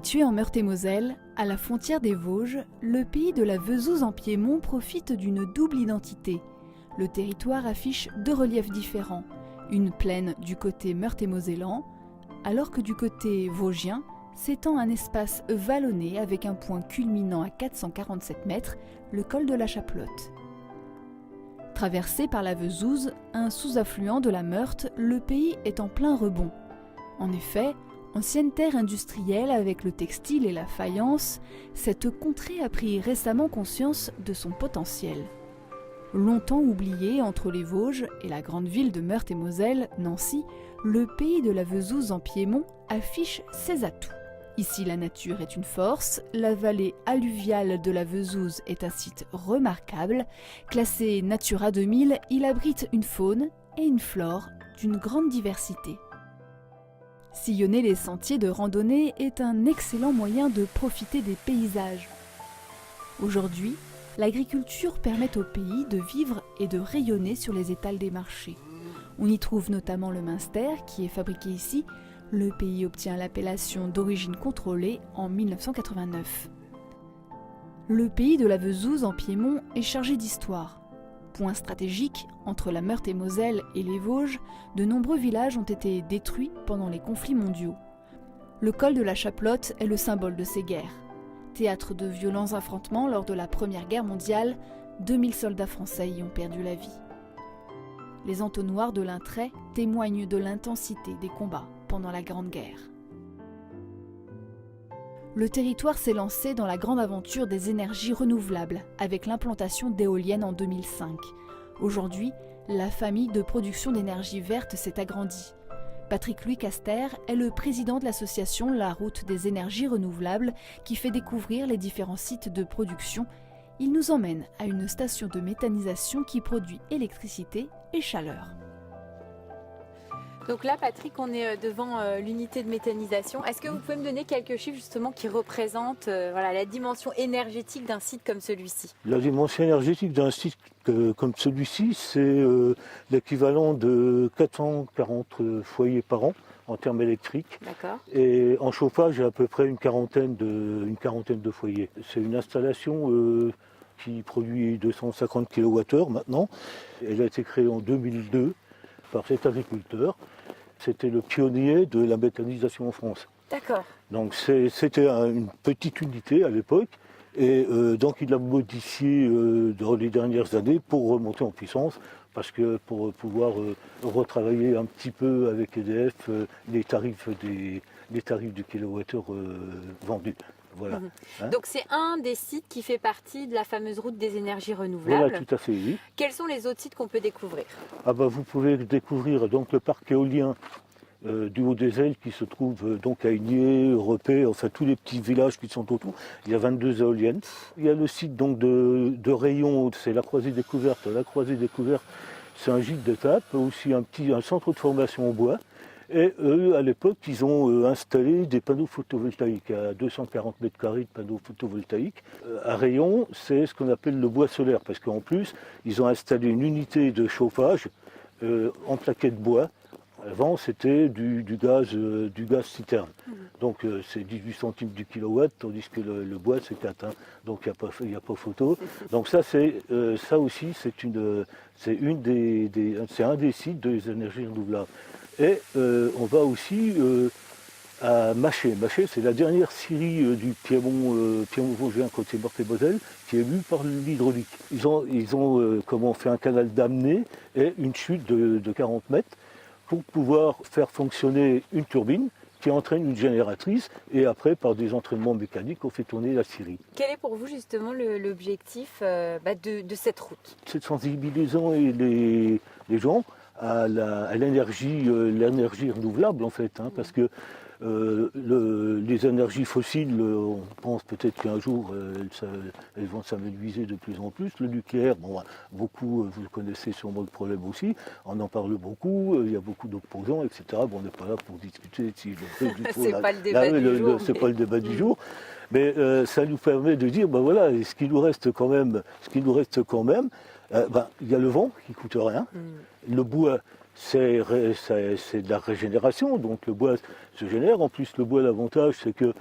Situé en Meurthe-et-Moselle, à la frontière des Vosges, le pays de la Vesouse en Piémont profite d'une double identité. Le territoire affiche deux reliefs différents, une plaine du côté meurthe-et-mosellan, alors que du côté vosgien s'étend un espace vallonné avec un point culminant à 447 mètres, le col de la Chaplotte. Traversé par la Vesouse, un sous-affluent de la Meurthe, le pays est en plein rebond. En effet, ancienne terre industrielle avec le textile et la faïence, cette contrée a pris récemment conscience de son potentiel. Longtemps oublié entre les Vosges et la grande ville de Meurthe-et-Moselle, Nancy, le pays de la Vesouse en Piémont affiche ses atouts. Ici, la nature est une force, la vallée alluviale de la Vesouse est un site remarquable. Classé Natura 2000, il abrite une faune et une flore d'une grande diversité. Sillonner les sentiers de randonnée est un excellent moyen de profiter des paysages. Aujourd'hui, l'agriculture permet au pays de vivre et de rayonner sur les étals des marchés. On y trouve notamment le Münster qui est fabriqué ici. Le pays obtient l'appellation d'origine contrôlée en 1989. Le pays de la Vesouse en Piémont est chargé d'histoire. Point stratégique, entre la Meurthe-et-Moselle et les Vosges, de nombreux villages ont été détruits pendant les conflits mondiaux. Le col de la Chaplotte est le symbole de ces guerres. Théâtre de violents affrontements lors de la Première Guerre mondiale, 2000 soldats français y ont perdu la vie. Les entonnoirs de l'Intré témoignent de l'intensité des combats pendant la Grande Guerre. Le territoire s'est lancé dans la grande aventure des énergies renouvelables avec l'implantation d'éoliennes en 2005. Aujourd'hui, la famille de production d'énergie verte s'est agrandie. Patrick-Louis Caster est le président de l'association La Route des énergies renouvelables qui fait découvrir les différents sites de production. Il nous emmène à une station de méthanisation qui produit électricité et chaleur. Donc là, Patrick, on est devant l'unité de méthanisation. Est-ce que vous pouvez me donner quelques chiffres justement qui représentent la dimension énergétique d'un site comme celui-ci? La dimension énergétique d'un site comme celui-ci, c'est l'équivalent de 440 foyers par an en termes électriques. D'accord. Et en chauffage, il y a à peu près une quarantaine de foyers. C'est une installation qui produit 250 kWh maintenant. Elle a été créée en 2002 par cet agriculteur. C'était le pionnier de la méthanisation en France. D'accord. Donc c'était une petite unité à l'époque et donc il l'a modifié dans les dernières années pour remonter en puissance parce que pour pouvoir retravailler un petit peu avec EDF les tarifs du kilowattheure vendus. Voilà. Donc c'est un des sites qui fait partie de la fameuse route des énergies renouvelables. Voilà, tout à fait, oui. Quels sont les autres sites qu'on peut découvrir? Vous pouvez découvrir donc le parc éolien du Haut-des-Ailes qui se trouve donc à Igné, Repé, enfin tous les petits villages qui sont autour. Il y a 22 éoliennes. Il y a le site donc de Rayon, c'est la Croisée Découverte. La Croisée Découverte, c'est un gîte d'étape, aussi un centre de formation en bois. Et eux, à l'époque, ils ont installé des panneaux photovoltaïques, à 240 mètres carrés de panneaux photovoltaïques. À Rayon, c'est ce qu'on appelle le bois solaire, parce qu'en plus, ils ont installé une unité de chauffage en plaquettes de bois. Avant, c'était du gaz citerne. Donc, c'est 18 centimes du kilowatt, tandis que le bois, c'est 4. Donc, il n'y a pas photo. Donc, ça aussi, c'est un des sites des énergies renouvelables. Et on va aussi à Maché. Maché, c'est la dernière scierie du Piémont vosgien côté Meurthe-et-Moselle qui est mue par l'hydraulique. Ils ont fait un canal d'amener et une chute de 40 mètres pour pouvoir faire fonctionner une turbine qui entraîne une génératrice et après, par des entraînements mécaniques, on fait tourner la scierie. Quel est pour vous justement l'objectif de cette route? C'est de sensibiliser les gens à l'énergie renouvelable en fait, parce que les énergies fossiles, on pense peut-être qu'un jour elles vont s'amenuiser de plus en plus. Le nucléaire, beaucoup, vous le connaissez sûrement le problème aussi, on en parle beaucoup, il y a beaucoup d'opposants, etc. Bon, on n'est pas là pour discuter si c'est pas le débat du jour. C'est pas le débat du jour. Mais ça nous permet de dire, ce qui nous reste quand même, il y a le vent qui ne coûte rien. Le bois, c'est de la régénération, donc le bois se génère. En plus, le bois, l'avantage, c'est que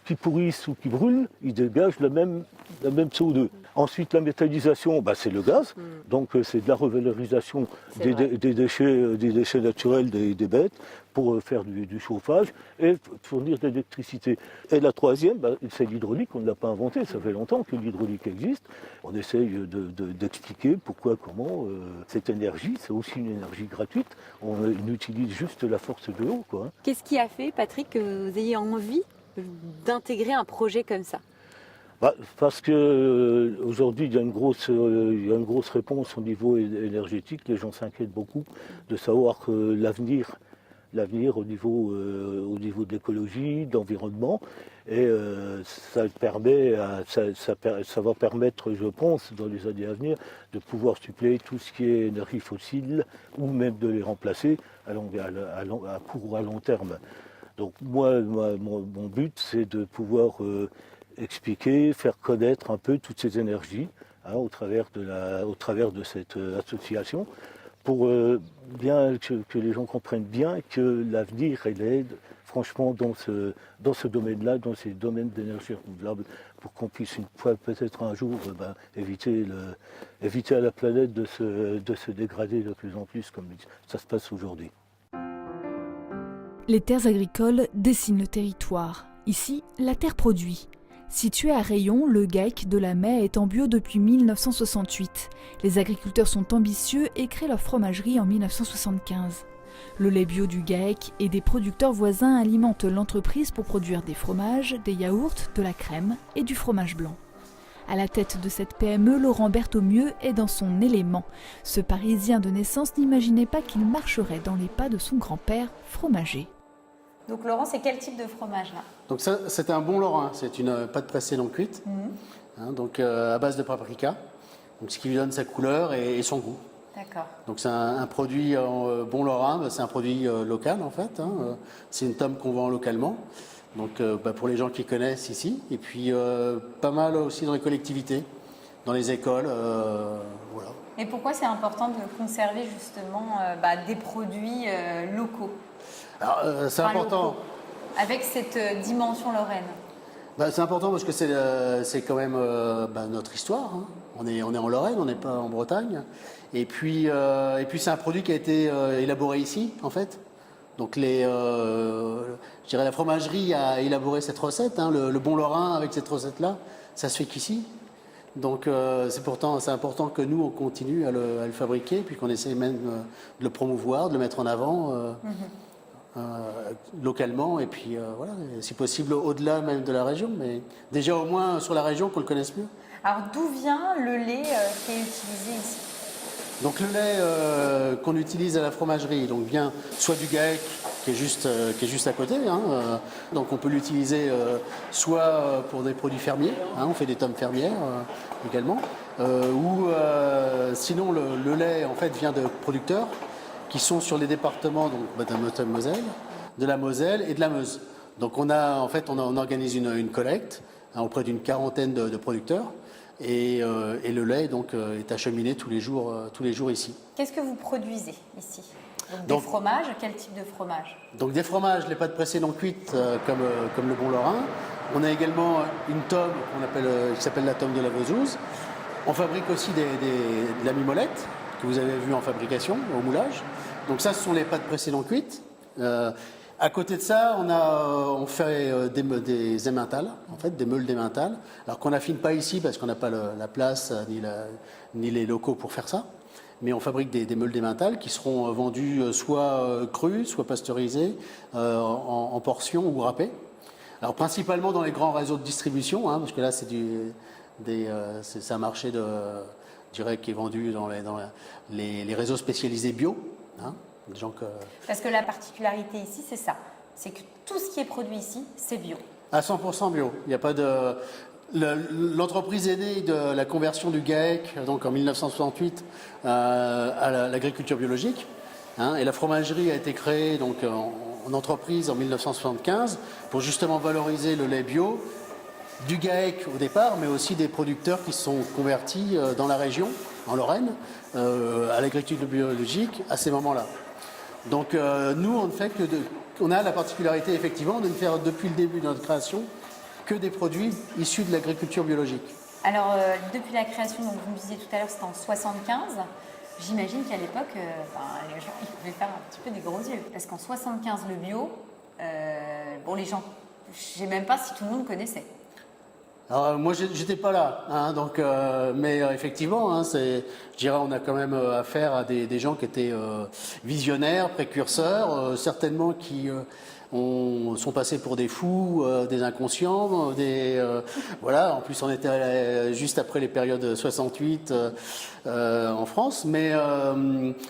qui pourrissent ou qui brûlent, ils dégagent la même CO2. Ensuite, la méthanisation, c'est le gaz. Donc, c'est de la revalorisation des déchets naturels des bêtes pour faire du chauffage et fournir de l'électricité. Et la troisième, c'est l'hydraulique. On ne l'a pas inventé. Ça fait longtemps que l'hydraulique existe. On essaye d'expliquer pourquoi, comment cette énergie, c'est aussi une énergie gratuite. On utilise juste la force de l'eau, quoi. Qu'est-ce qui a fait, Patrick, que vous ayez envie d'intégrer un projet comme ça ? Parce qu'aujourd'hui, il y a une grosse réponse au niveau énergétique. Les gens s'inquiètent beaucoup de savoir que l'avenir au niveau de l'écologie, de l'environnement, et ça va permettre, je pense, dans les années à venir, de pouvoir suppléer tout ce qui est énergie fossile ou même de les remplacer à court ou à long terme. Donc moi, mon but, c'est de pouvoir expliquer, faire connaître un peu toutes ces énergies au travers de cette association, pour bien que les gens comprennent bien que l'avenir est franchement dans ce domaine-là, dans ces domaines d'énergie renouvelable, pour qu'on puisse une fois, peut-être un jour, éviter à la planète de se dégrader de plus en plus comme ça se passe aujourd'hui. Les terres agricoles dessinent le territoire. Ici, la terre produit. Situé à Rayon, le GAEC de la Mai est en bio depuis 1968. Les agriculteurs sont ambitieux et créent leur fromagerie en 1975. Le lait bio du GAEC et des producteurs voisins alimentent l'entreprise pour produire des fromages, des yaourts, de la crème et du fromage blanc. À la tête de cette PME, Laurent Berthaumieux est dans son élément. Ce Parisien de naissance n'imaginait pas qu'il marcherait dans les pas de son grand-père fromager. Donc Laurent, c'est quel type de fromage là ? Donc ça, c'est un bon lorrain, c'est une pâte pressée non cuite, donc à base de paprika, donc ce qui lui donne sa couleur et son goût. D'accord. Donc c'est un produit bon lorrain, c'est un produit local en fait, c'est une tome qu'on vend localement, donc pour les gens qui connaissent ici, et puis pas mal aussi dans les collectivités, dans les écoles, voilà. Et pourquoi c'est important de conserver justement des produits locaux ? Alors, c'est important. Locaux, avec cette dimension lorraine. C'est important parce que c'est quand même notre histoire. On est en Lorraine, on n'est pas en Bretagne. Et puis c'est un produit qui a été élaboré ici, en fait. Donc je dirais la fromagerie a élaboré cette recette. Le bon lorrain avec cette recette-là, ça se fait qu'ici. Donc c'est important que nous, on continue à le fabriquer, puis qu'on essaie même de le promouvoir, de le mettre en avant. Localement et puis voilà, si possible au-delà même de la région, mais déjà au moins sur la région qu'on le connaisse mieux. Alors d'où vient le lait qui est utilisé ici ? Donc le lait qu'on utilise à la fromagerie donc vient soit du GAEC qui est juste à côté, donc on peut l'utiliser soit pour des produits fermiers, on fait des tomes fermières également, ou sinon le lait en fait vient de producteurs qui sont sur les départements donc, de Moselle, de la Moselle et de la Meuse. Donc on organise une collecte auprès d'une quarantaine de producteurs et le lait donc, est acheminé tous les jours ici. Qu'est-ce que vous produisez ici ? Donc, des fromages, quel type de fromage ? Donc des fromages, les pâtes pressées non cuites comme le bon lorrain. On a également une tome qui s'appelle la tome de la Vauzouse. On fabrique aussi de la mimolette que vous avez vu en fabrication, au moulage. Donc ça, ce sont les pâtes pressées non cuites. À côté de ça, on fait des emmentales, en fait, des meules d'emmental. Alors qu'on n'affine pas ici parce qu'on n'a pas la place ni les locaux pour faire ça. Mais on fabrique des meules d'emmental qui seront vendus soit crus, soit pasteurisés, en portions ou râpés. Alors principalement dans les grands réseaux de distribution, parce que là c'est un marché je dirais, qui est vendu dans les réseaux spécialisés bio. Parce que la particularité ici, c'est ça. C'est que tout ce qui est produit ici, c'est bio. À 100% bio. Il n'y a pas de... L'entreprise est née de la conversion du GAEC, donc en 1968, à l'agriculture biologique. Et la fromagerie a été créée donc, en entreprise en 1975 pour justement valoriser le lait bio du GAEC au départ, mais aussi des producteurs qui se sont convertis dans la région, en Lorraine, à l'agriculture biologique à ces moments-là. Donc nous, on a la particularité effectivement de faire depuis le début de notre création que des produits issus de l'agriculture biologique. Alors, depuis la création, donc vous me disiez tout à l'heure, c'était en 75. J'imagine qu'à l'époque, les gens ils pouvaient faire un petit peu des gros yeux. Parce qu'en 75, le bio, les gens, je ne sais même pas si tout le monde connaissait. Alors, moi, j'étais pas là, hein, donc, mais effectivement, hein, je dirais, on a quand même affaire à des gens qui étaient visionnaires, précurseurs, certainement qui sont passés pour des fous, des inconscients, voilà. En plus, on était juste après les périodes 68 en France, mais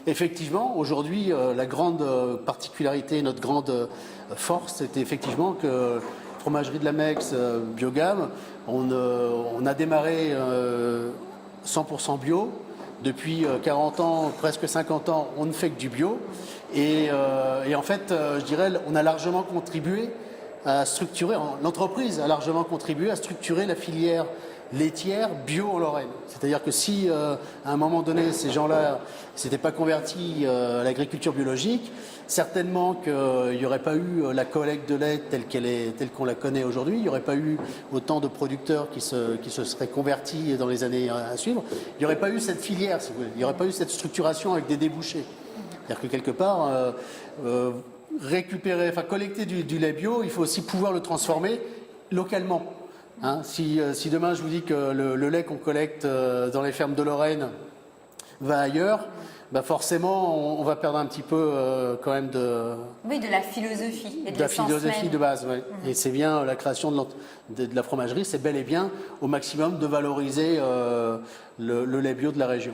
effectivement, aujourd'hui, la grande particularité, notre grande force, c'était effectivement que Fromagerie de la Mecque, Biogame, on a démarré 100% bio. Depuis 40 ans, presque 50 ans, on ne fait que du bio. Et en fait, je dirais, on a largement contribué à structurer, l'entreprise a largement contribué à structurer la filière laitière bio en Lorraine. C'est-à-dire que si, à un moment donné, ces gens-là ne s'étaient pas convertis à l'agriculture biologique, certainement qu'il n'y aurait pas eu la collecte de lait telle qu'on la connaît aujourd'hui, il n'y aurait pas eu autant de producteurs qui se seraient convertis dans les années à suivre, il n'y aurait pas eu cette filière, si vous voulez. Il n'y aurait pas eu cette structuration avec des débouchés. C'est-à-dire que quelque part, collecter du lait bio, il faut aussi pouvoir le transformer localement. Hein, si demain je vous dis que le lait qu'on collecte dans les fermes de Lorraine va ailleurs, bah forcément on va perdre un petit peu quand même de la philosophie et de la philosophie même. de base. Ouais. Et c'est bien la création de la fromagerie, c'est bel et bien au maximum de valoriser le lait bio de la région.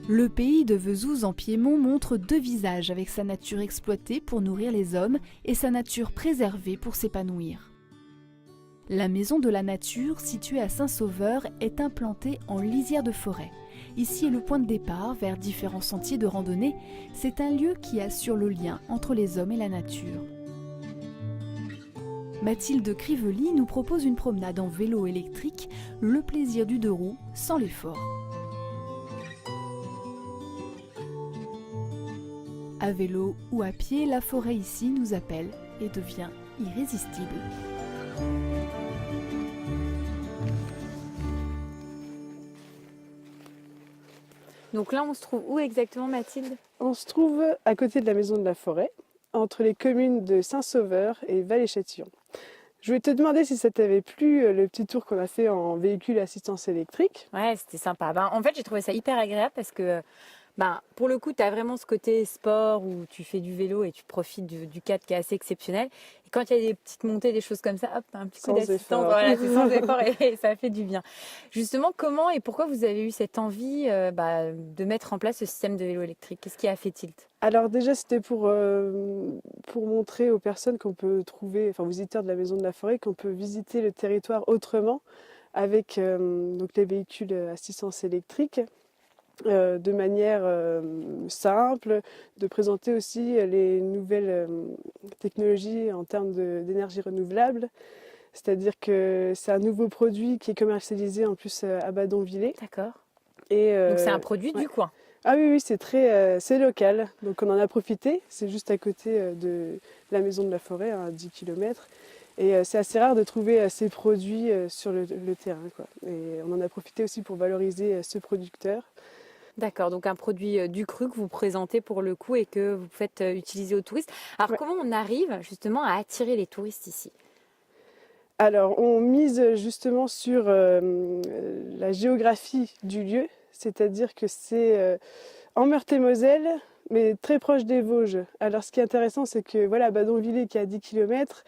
Le pays de Vesouz en Piémont montre deux visages avec sa nature exploitée pour nourrir les hommes et sa nature préservée pour s'épanouir. La Maison de la Nature, située à Saint-Sauveur, est implantée en lisière de forêt. Ici est le point de départ vers différents sentiers de randonnée. C'est un lieu qui assure le lien entre les hommes et la nature. Mathilde Crively nous propose une promenade en vélo électrique, le plaisir du deux roues sans l'effort. À vélo ou à pied, la forêt ici nous appelle et devient irrésistible. Donc là, on se trouve où exactement, Mathilde? On se trouve à côté de la Maison de la Forêt, entre les communes de Saint-Sauveur et Vallée-Châtillon. Je voulais te demander si ça t'avait plu, le petit tour qu'on a fait en véhicule assistance électrique. Ouais, c'était sympa. En fait, j'ai trouvé ça hyper agréable parce que pour le coup, tu as vraiment ce côté sport où tu fais du vélo et tu profites du cadre qui est assez exceptionnel. Et quand il y a des petites montées, des choses comme ça, hop, un petit coup d'assistance. Voilà, c'est sans effort et ça fait du bien. Justement, comment et pourquoi vous avez eu cette envie de mettre en place ce système de vélo électrique? Qu'est-ce qui a fait tilt? Alors déjà, c'était pour montrer aux personnes qu'on peut trouver, enfin aux visiteurs de la Maison de la Forêt, qu'on peut visiter le territoire autrement avec donc les véhicules assistance électrique. De manière simple, de présenter aussi les nouvelles technologies en termes d'énergie renouvelable. C'est-à-dire que c'est un nouveau produit qui est commercialisé en plus à Badonviller. D'accord. Donc c'est un produit du coin. Ah oui, c'est local. Donc on en a profité. C'est juste à côté de la Maison de la Forêt, à 10 km. Et c'est assez rare de trouver ces produits sur le terrain, quoi. Et on en a profité aussi pour valoriser ce producteur. D'accord, donc un produit du cru que vous présentez pour le coup et que vous faites utiliser aux touristes. Alors comment on arrive justement à attirer les touristes ici? Alors on mise justement sur la géographie du lieu, c'est-à-dire que c'est en Meurthe-et-Moselle, mais très proche des Vosges. Alors ce qui est intéressant, c'est que voilà, Badonviller qui est à 10 km,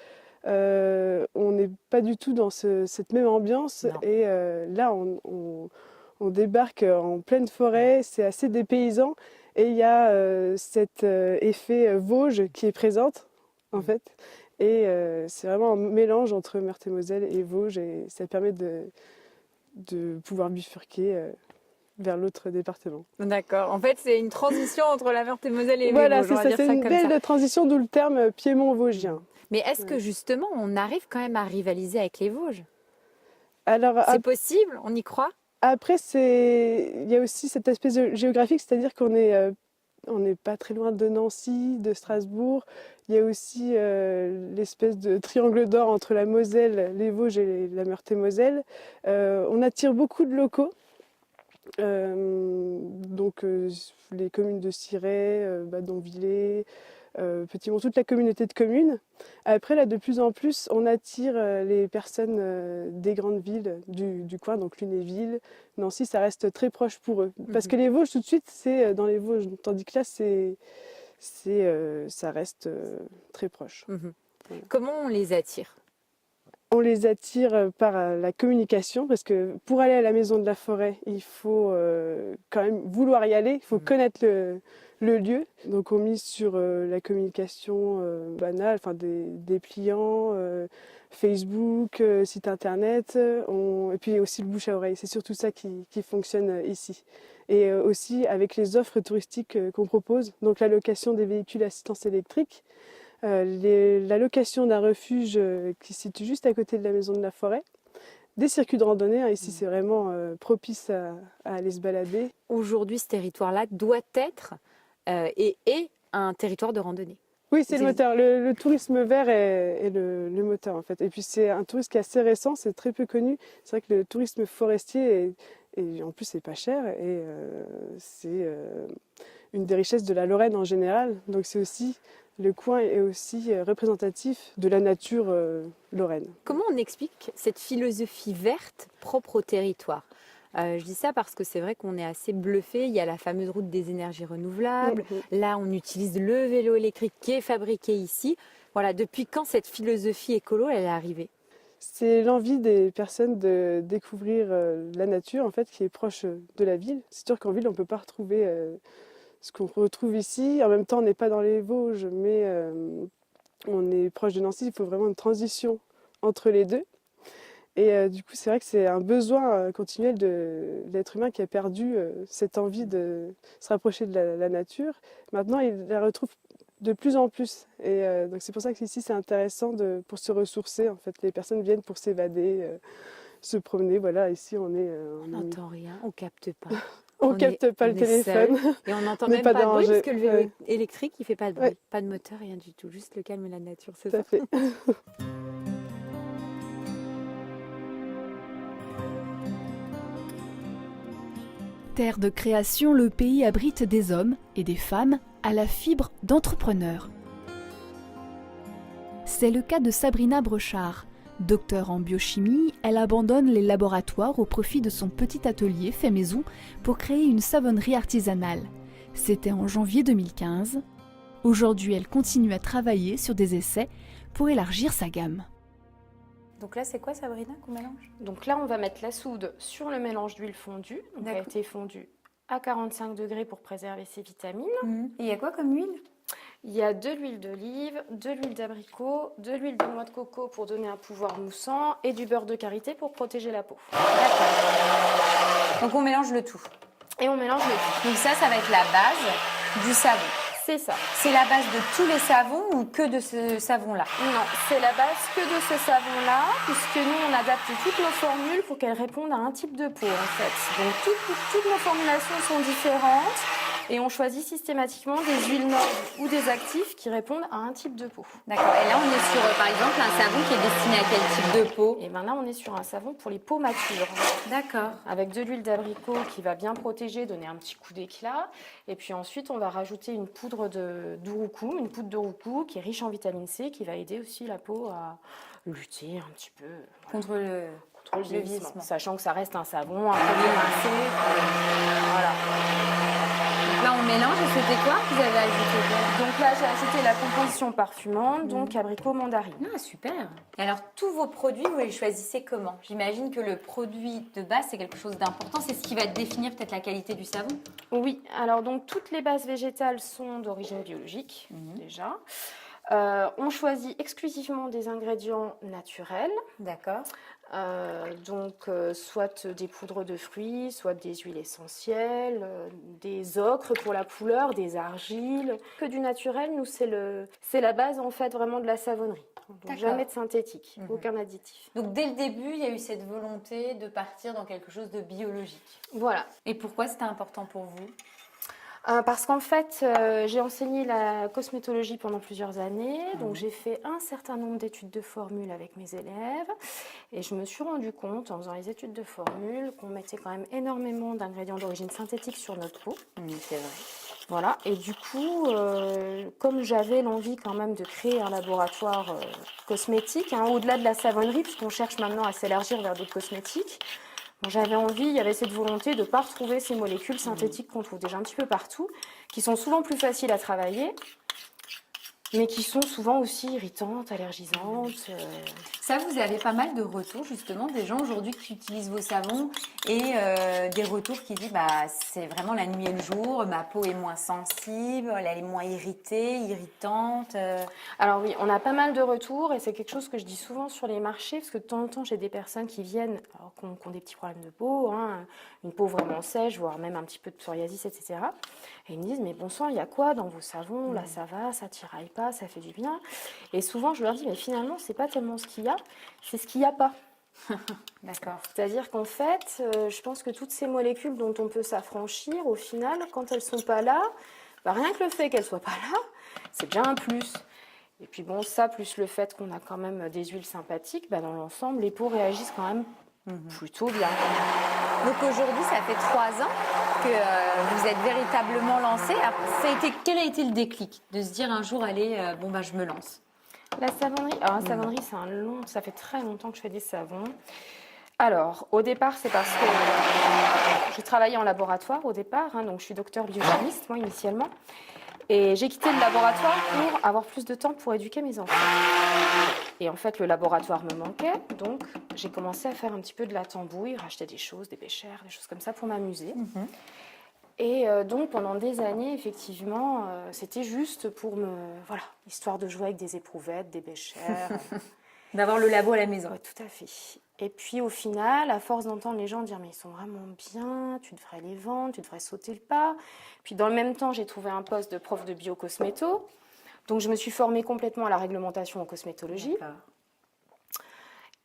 on n'est pas du tout dans cette même ambiance. Non. Et là on débarque en pleine forêt, c'est assez dépaysant et il y a cet effet Vosges qui est présent en fait. Et c'est vraiment un mélange entre Meurthe-et-Moselle et Vosges et ça permet de pouvoir bifurquer vers l'autre département. D'accord, en fait c'est une transition entre la Meurthe-et-Moselle et voilà, les Vosges. Voilà, c'est une belle transition, d'où le terme piémont-vosgien. Mais est-ce que justement on arrive quand même à rivaliser avec les Vosges? Alors, c'est possible, on y croit? Après, il y a aussi cet aspect géographique, c'est-à-dire qu'on est On n'est pas très loin de Nancy, de Strasbourg. Il y a aussi l'espèce de triangle d'or entre la Moselle, les Vosges et la Meurthe-et-Moselle. On attire beaucoup de locaux. Les communes de Cirey, Badonvillers, Petit-Mont, toute la communauté de communes. Après, là, de plus en plus, on attire les personnes des grandes villes du coin, donc Lunéville, Nancy, ça reste très proche pour eux. Parce que les Vosges, tout de suite, c'est dans les Vosges, tandis que là, ça reste très proche. Voilà. Comment on les attire? On les attire par la communication, parce que pour aller à la Maison de la Forêt, il faut quand même vouloir y aller, il faut connaître le lieu. Donc on mise sur la communication banale, enfin des dépliants, Facebook, site internet, et puis aussi le bouche à oreille. C'est surtout ça qui fonctionne ici. Et aussi avec les offres touristiques qu'on propose, donc la location des véhicules à assistance électrique, la location d'un refuge qui se situe juste à côté de la Maison de la Forêt, des circuits de randonnée. Ici, c'est vraiment propice à aller se balader. Aujourd'hui, ce territoire-là doit être et est un territoire de randonnée. Oui, c'est le moteur. Le tourisme vert est le moteur, en fait. Et puis, c'est un tourisme qui est assez récent, c'est très peu connu. C'est vrai que le tourisme forestier, et en plus, c'est pas cher, et c'est une des richesses de la Lorraine en général. Donc, le coin est aussi représentatif de la nature lorraine. Comment on explique cette philosophie verte propre au territoire? Je dis ça parce que c'est vrai qu'on est assez bluffé. Il y a la fameuse route des énergies renouvelables. Là, on utilise le vélo électrique qui est fabriqué ici. Voilà, depuis quand cette philosophie écolo, elle est arrivée? C'est l'envie des personnes de découvrir la nature, en fait, qui est proche de la ville. C'est sûr qu'en ville, on ne peut pas retrouver ce qu'on retrouve ici. En même temps, on n'est pas dans les Vosges, mais on est proche de Nancy. Il faut vraiment une transition entre les deux. Et du coup, c'est vrai que c'est un besoin continuel de l'être humain qui a perdu cette envie de se rapprocher de la nature. Maintenant, il la retrouve de plus en plus. Et donc c'est pour ça qu'ici, c'est intéressant pour se ressourcer. En fait, les personnes viennent pour s'évader, se promener. Voilà, ici, on n'entend rien, on capte pas. On capte pas le téléphone. Seul, et on n'entend même pas de bruit parce que le vélo électrique, il fait pas de bruit. Ouais. Pas de moteur, rien du tout. Juste le calme et la nature, c'est Tout ça. à fait. Terre de création, le pays abrite des hommes et des femmes à la fibre d'entrepreneurs. C'est le cas de Sabrina Brochard. Docteur en biochimie, elle abandonne les laboratoires au profit de son petit atelier fait maison pour créer une savonnerie artisanale. C'était en janvier 2015. Aujourd'hui, elle continue à travailler sur des essais pour élargir sa gamme. Donc là, c'est quoi, Sabrina, qu'on mélange? Donc là, on va mettre la soude sur le mélange d'huile fondue. Donc, elle a été fondue à 45 degrés pour préserver ses vitamines. Et il y a quoi comme huile? Il y a de l'huile d'olive, de l'huile d'abricot, de l'huile de noix de coco pour donner un pouvoir moussant et du beurre de karité pour protéger la peau. D'accord. Donc on mélange le tout. Et on mélange le tout. Donc ça va être la base du savon. C'est ça. C'est la base de tous les savons ou que de ce savon-là? Non, c'est la base que de ce savon-là, puisque nous, on adapte toutes nos formules pour qu'elles répondent à un type de peau, en fait. Donc, toutes nos formulations sont différentes et on choisit systématiquement des huiles nobles ou des actifs qui répondent à un type de peau. D'accord. Et là, on est sur, par exemple, un savon qui est destiné à quel type de peau? Et bien là, on est sur un savon pour les peaux matures. D'accord. Avec de l'huile d'abricot qui va bien protéger, donner un petit coup d'éclat. Et puis ensuite, on va rajouter une poudre d'urucum, une poudre d'urucum qui est riche en vitamine C, qui va aider aussi la peau à lutter un petit peu contre le vieillissement. Sachant que ça reste un savon, un produit rincé. Voilà. Donc là, on mélange. Et c'était quoi que vous avez ajouté? Donc là, j'ai ajouté la composition parfumante, donc abricot mandarine. Ah, super. Et alors, tous vos produits, vous les choisissez comment? J'imagine que le produit de base, c'est quelque chose d'important. C'est ce qui va définir peut-être la qualité du savon? Oui. Alors, donc, toutes les bases végétales sont d'origine biologique, déjà. On choisit exclusivement des ingrédients naturels. D'accord. Soit des poudres de fruits, soit des huiles essentielles, des ocres pour la couleur, des argiles. Que du naturel, nous, c'est la base en fait vraiment de la savonnerie. Donc, jamais de synthétique, aucun additif. Donc dès le début, il y a eu cette volonté de partir dans quelque chose de biologique. Voilà. Et pourquoi c'était important pour vous? Parce qu'en fait, j'ai enseigné la cosmétologie pendant plusieurs années, donc j'ai fait un certain nombre d'études de formule avec mes élèves, et je me suis rendu compte en faisant les études de formule qu'on mettait quand même énormément d'ingrédients d'origine synthétique sur notre peau. C'est vrai. Voilà, et du coup, comme j'avais l'envie quand même de créer un laboratoire cosmétique, hein, au-delà de la savonnerie, puisqu'on cherche maintenant à s'élargir vers d'autres cosmétiques, bon, j'avais envie, il y avait cette volonté de ne pas retrouver ces molécules synthétiques qu'on trouve déjà un petit peu partout, qui sont souvent plus faciles à travailler, mais qui sont souvent aussi irritantes, allergisantes. Ça, vous avez pas mal de retours justement des gens aujourd'hui qui utilisent vos savons et des retours qui disent c'est vraiment la nuit et le jour, ma peau est moins sensible, elle est moins irritée, irritante. Alors oui, on a pas mal de retours et c'est quelque chose que je dis souvent sur les marchés parce que de temps en temps j'ai des personnes qui viennent, alors, qui ont des petits problèmes de peau, hein, une peau vraiment sèche, voire même un petit peu de psoriasis, etc. Et ils me disent mais bon sang, il y a quoi dans vos savons? Là ça va, ça tiraille pas, ça fait du bien. Et souvent je leur dis mais finalement c'est pas tellement ce qu'il y a, c'est ce qu'il n'y a pas. D'accord. C'est-à-dire qu'en fait, je pense que toutes ces molécules dont on peut s'affranchir, au final, quand elles sont pas là, rien que le fait qu'elles soient pas là, c'est déjà un plus. Et puis bon, ça, plus le fait qu'on a quand même des huiles sympathiques, dans l'ensemble, les peaux réagissent quand même plutôt bien. Donc aujourd'hui, ça fait 3 ans que vous êtes véritablement lancé. Quel a été le déclic de se dire un jour, allez, je me lance? La savonnerie, alors la savonnerie, ça fait très longtemps que je fais des savons. Alors, au départ, c'est parce que je travaillais en laboratoire au départ, hein, donc je suis docteur biochimiste, moi, initialement. Et j'ai quitté le laboratoire pour avoir plus de temps pour éduquer mes enfants. Et en fait, le laboratoire me manquait, donc j'ai commencé à faire un petit peu de la tambouille, racheter des choses, des béchères, des choses comme ça pour m'amuser. Et donc, pendant des années, effectivement, c'était juste pour voilà, histoire de jouer avec des éprouvettes, des béchères. D'avoir le labo à la maison. Ouais, tout à fait. Et puis, au final, à force d'entendre les gens dire « mais ils sont vraiment bien, tu devrais les vendre, tu devrais sauter le pas ». Puis, dans le même temps, j'ai trouvé un poste de prof de bio-cosméto. Donc, je me suis formée complètement à la réglementation en cosmétologie.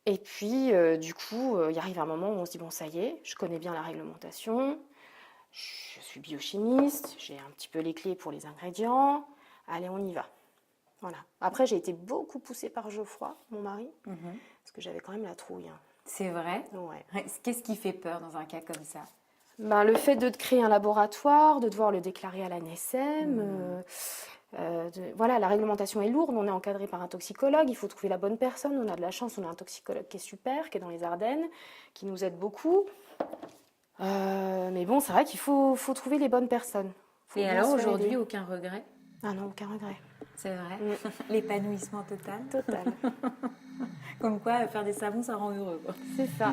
Et puis, du coup, il arrive un moment où on se dit « bon, ça y est, je connais bien la réglementation ». Je suis biochimiste, j'ai un petit peu les clés pour les ingrédients. Allez, on y va. Voilà. Après, j'ai été beaucoup poussée par Geoffroy, mon mari, parce que j'avais quand même la trouille. Hein. C'est vrai? Ouais. Qu'est-ce qui fait peur dans un cas comme ça? Le fait de créer un laboratoire, de devoir le déclarer à l'ANSM. Voilà, la réglementation est lourde, on est encadré par un toxicologue, il faut trouver la bonne personne. On a de la chance, on a un toxicologue qui est super, qui est dans les Ardennes, qui nous aide beaucoup. Mais bon, c'est vrai qu'il faut trouver les bonnes personnes. Et alors aujourd'hui, aucun regret? Ah non, aucun regret. C'est vrai. L'épanouissement total. Total. Comme quoi, faire des savons, ça rend heureux. C'est ça.